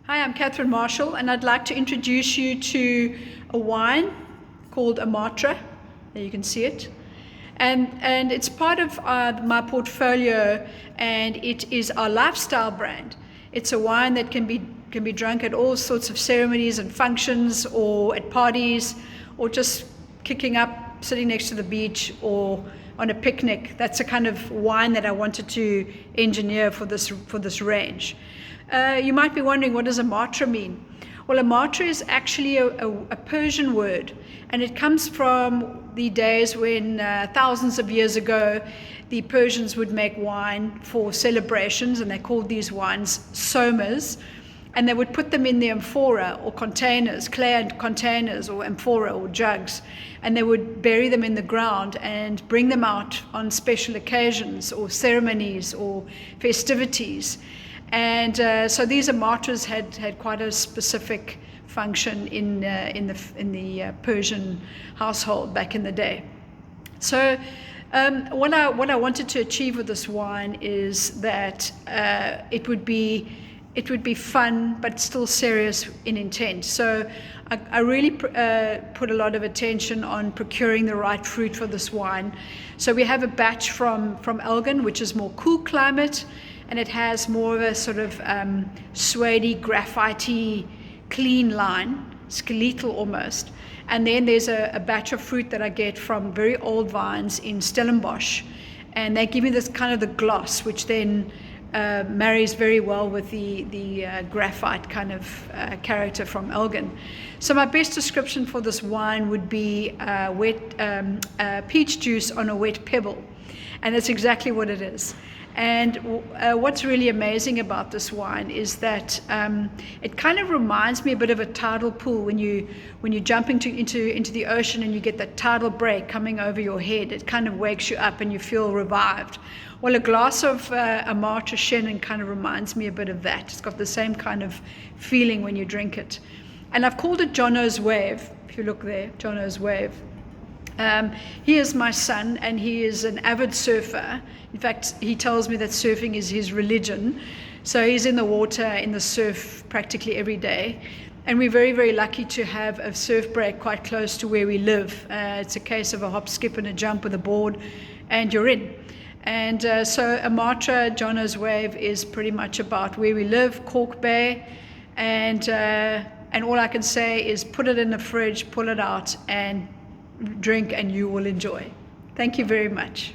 Hi, I'm Catherine Marshall, and I'd like to introduce you to a wine called Amatra. There you can see it. And it's part of my portfolio, and it is our lifestyle brand. It's a wine that can be drunk at all sorts of ceremonies and functions, or at parties, or just kicking up, sitting next to the beach, or on a picnic. That's the kind of wine that I wanted to engineer for this range. You might be wondering, what does Amatra mean? Well, Amatra is actually a Persian word, and it comes from the days when thousands of years ago the Persians would make wine for celebrations, and they called these wines somas, and they would put them in the amphora or containers, clay containers or amphora or jugs, and they would bury them in the ground and bring them out on special occasions or ceremonies or festivities. And so these Amatras had quite a specific function in the Persian household back in the day. So what I wanted to achieve with this wine is that it would be fun but still serious in intent. So I really put a lot of attention on procuring the right fruit for this wine. So we have a batch from Elgin, which is more cool climate, and it has more of a sort of suede-y, graphite-y, clean line, skeletal almost. And then there's a batch of fruit that I get from very old vines in Stellenbosch, and they give me this kind of the gloss, which then marries very well with the graphite kind of character from Elgin. So my best description for this wine would be peach juice on a wet pebble, and that's exactly what it is. And what's really amazing about this wine is that it kind of reminds me a bit of a tidal pool. When you jump into the ocean and you get that tidal break coming over your head, it kind of wakes you up and you feel revived. Well, a glass of Amatra Chenin kind of reminds me a bit of that. It's got the same kind of feeling when you drink it. And I've called it Jono's Wave. If you look there, Jono's Wave. He is my son, and he is an avid surfer. In fact, he tells me that surfing is his religion. So he's in the water, in the surf practically every day. And we're very, very lucky to have a surf break quite close to where we live. It's a case of a hop, skip, and a jump with a board, and you're in. And so Amatra, Jono's Wave, is pretty much about where we live, Cork Bay. And all I can say is put it in the fridge, pull it out, and drink, and you will enjoy. Thank you very much.